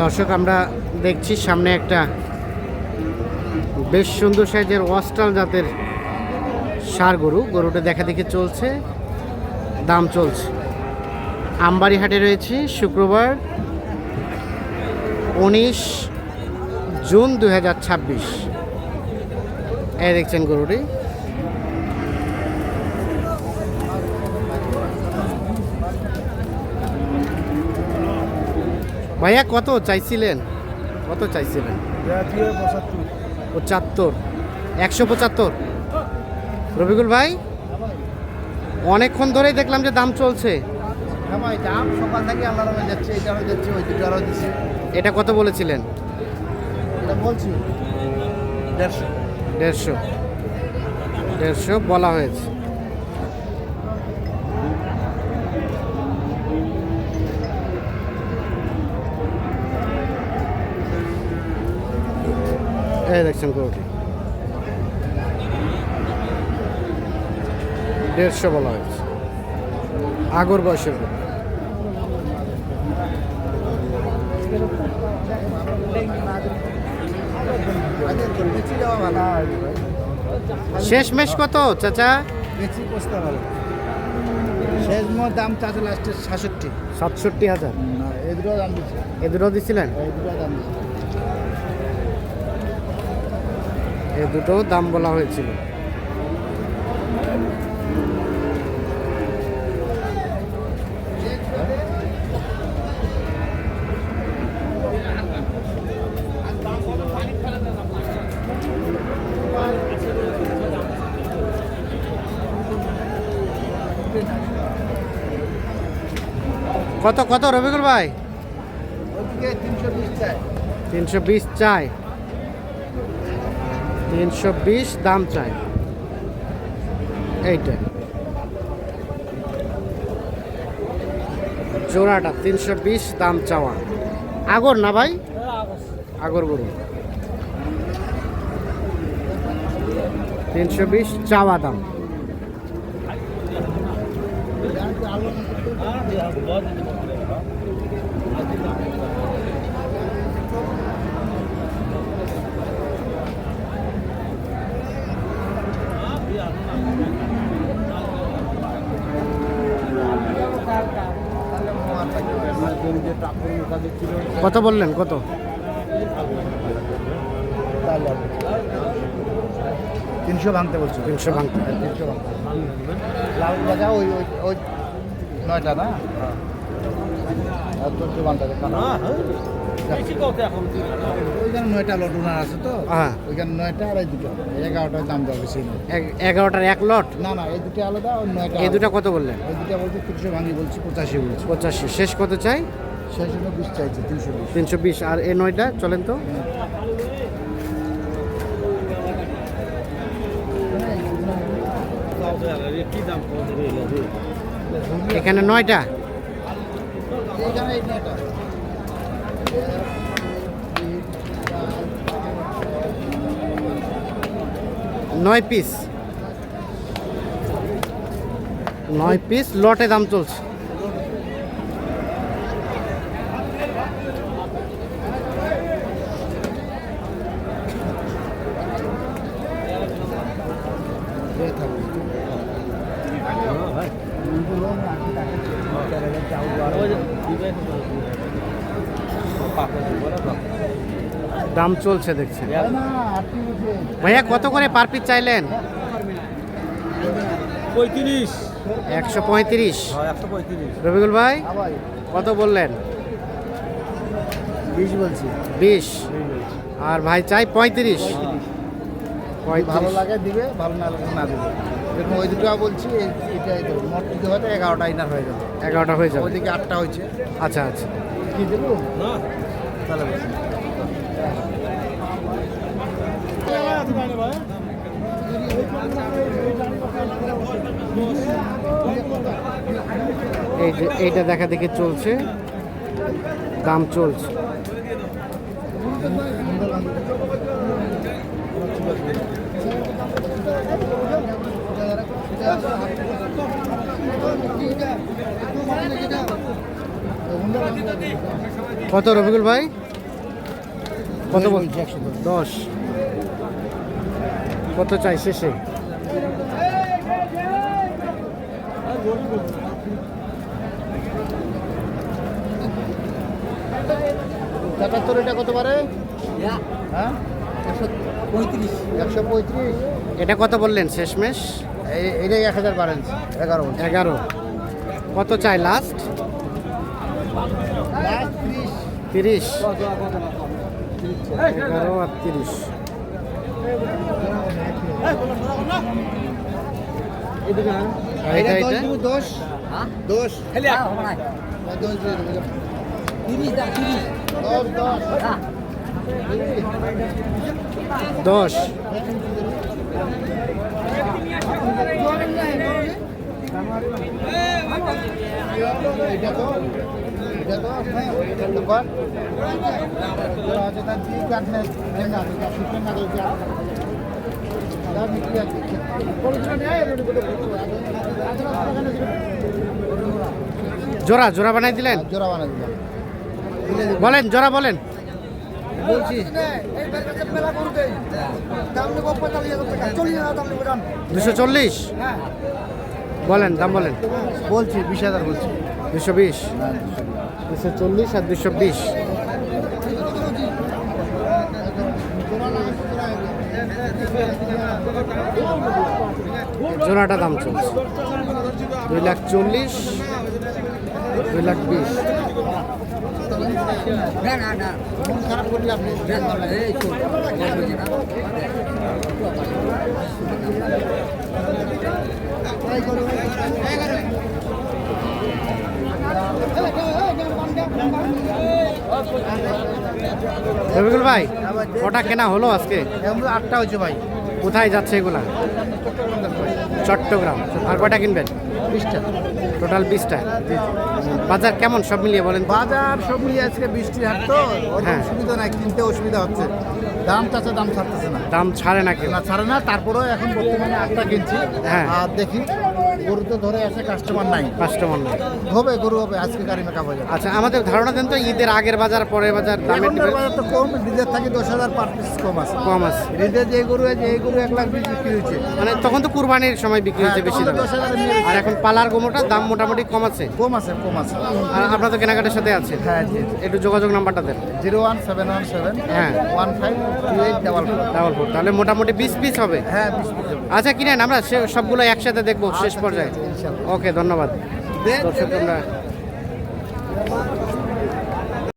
দর্শক আমরা দেখছি সামনে একটা বেশ সুন্দর সাইজের অস্ট্রাল জাতের ষাঁড় গরুটা দেখা দেখে চলছে, দাম চলছে। আমবাড়ি হাটে রয়েছে শুক্রবার 19 জুন 2026। এই দেখছেন গরুটি। ভাইয়া কত চাইছিলেন? 75, 175। রবিকুল ভাই, অনেকক্ষণ ধরেই দেখলাম যে দাম চলছে। সকাল থেকে আল্লাহ যাচ্ছে, এটারও যাচ্ছে, ওই দুটো আরও দিচ্ছে। এটা কত বলেছিলেন? এটা বলছি 150 বলা হয়েছে। এই দেখছেন গরুটি 150 বলা হয়েছে। আগর বয়সের গরু। শেষমেশ কত চাচা? বেশি বসতে পারো। শেষ মোট দাম চাচা লাস্টের 67,000। না, এই দুটো দাম দিচ্ছে। এ দুটো দিছিলেন? এই দুটো দাম দিচ্ছে। এ দুটো দাম বলা হয়েছিল। কত কত রবিকুল ভাই? ওইদিকে 320 চাই। 320 চাই, 320 দাম চাই। এইটা জোড়াটা 320 দাম চাওয়া। আগর না ভাই? আগর গরু 320 চাওয়া দাম। কত বললেন? কত? 300 ভাঙতে বলছো? 300 ভাঙতে। 300 ভাঙতে। লাল বাজা ওই ওই ওই 9টা না? আর 14 ভাঙতে কানা। ওইখানে 9টা লট ওনার আছে তো। হ্যাঁ, ওইখানে 9টা আর এই দুটো 11টার দাম দেওয়া বেশি না। 11টার এক লট? না না, এই দুটো আলাদা, ওই 9টা। এই দুটা কত বললেন? ওই দুটো বলছি 300 ভাঙি বলছি, 85 বলছি। 85। শেষ কত চাই? শেষ জন্য 20 চাইছে, 320। 320। আর এ 9টা চলেন তো। এখানে 9টা। এইখানে এই 9টা। 9 পিস। 9 পিস লটে দাম চলছে। দাম চলছে দেখছেন। ভাইয়া কত করে পার পিস চাইলেন? 35। 135। 135। রবিকুল ভাই কত বললেন? 20 বলছি। 20। আর ভাই চাই 35। ভালো লাগে দিবে, ভালো না লাগে না দিবে। যেরকম ওই দুটো বলছি, এটাই দেবো। মোট দিতে হয়তো 11টা ইনার হয়ে যাবে। 11টা হয়ে যাবে। ওইদিকে 8টা হয়েছে। আচ্ছা আচ্ছা। কি দেবো? না তাহলে বলছি। এই যে এইটা দেখা দেখে চলছে, দাম চলছে। কত রবিকুল ভাই? কত বলছে? 10। কত চাই শেষে? একাত্তর, এটা কত পারে? হ্যাঁ 135। এটা কত বললেন শেষমেশ? এইটাই 1000 পারেন, 11 11। কত চাই লাস্ট? 30। 11 আর 30। আর এটা এটা 10 10 10। এটা তো দোকান আছে তার কি কাটনে না সুতরাং না এটা যা বিক্রি আছে জোড়া জোড়া বানাই দিলেন? জোড়া বানা দিলাম। বলেন জোড়া বলেন। বলছি 240 বলেন, দাম বলেন। বলছি 20,000 বলছি। 220। 240 আর 220। জোড়াটা দাম চলছে 240, 220। মন খারাপ করলে আপনি রবিকুল ভাই, ওটা কেনা হলো আজকে? 8টা হয়েছে ভাই। কোথায় যাচ্ছে এগুলা? চট্টগ্রাম। আর কয়টা কিনবেন? 20টা। টোটাল 20টা। বাজার কেমন সব মিলিয়ে বলেন? বাজার সব মিলিয়ে আজকে বৃষ্টির হাট তো হ্যাঁ। অসুবিধা নাই, কিনতে অসুবিধা হচ্ছে। দাম চাচ্ছে, দাম ছাড়তেছে না। দাম ছাড়ে না কেউ? না ছাড়ে না, তারপরেও এখন বর্তমানে 8টা কিনছি। হ্যাঁ। আর দেখি গরু তো ধরে আছে, কাস্টমার নাই। কাস্টমার নেই। হবে গরু হবে, আজকে গাড়ি মেকআপ হয়ে যাবে। আচ্ছা, আমাদের ধারণা দেন তো ঈদের আগের বাজার পরের বাজার দামের এখনকার বাজার তো কম, ডিজেল থাকি 10,000 পার পিস কম আছে। কম আছে। ডিজেল যে গরু আছে, এই গরু 1,20,000 বিক্রি হচ্ছে। মানে তখন তো কুরবানির সময় বিক্রি হচ্ছে বেশি দামে। 10,000 নিয়ে আর এখন পালার গোমোটার দাম মোটামুটি কম আছে। কম আছে, কম আছে। আর আপনার তো কেনাকাটার সাথে আছে। হ্যাঁ জি। একটু যোগাযোগ নাম্বারটা দেন। 01717 হ্যাঁ। 152844। তাহলে মোটামুটি 20 পিস হবে। হ্যাঁ 20 পিস হবে। আচ্ছা, কিনেন, আমরা সবগুলো একসাথে দেখবো শেষ আচ্ছা, পর্যায়ে। ঠিক আছে, ইনশাআল্লাহ। ওকে, ধন্যবাদ। দর্শক, আমরা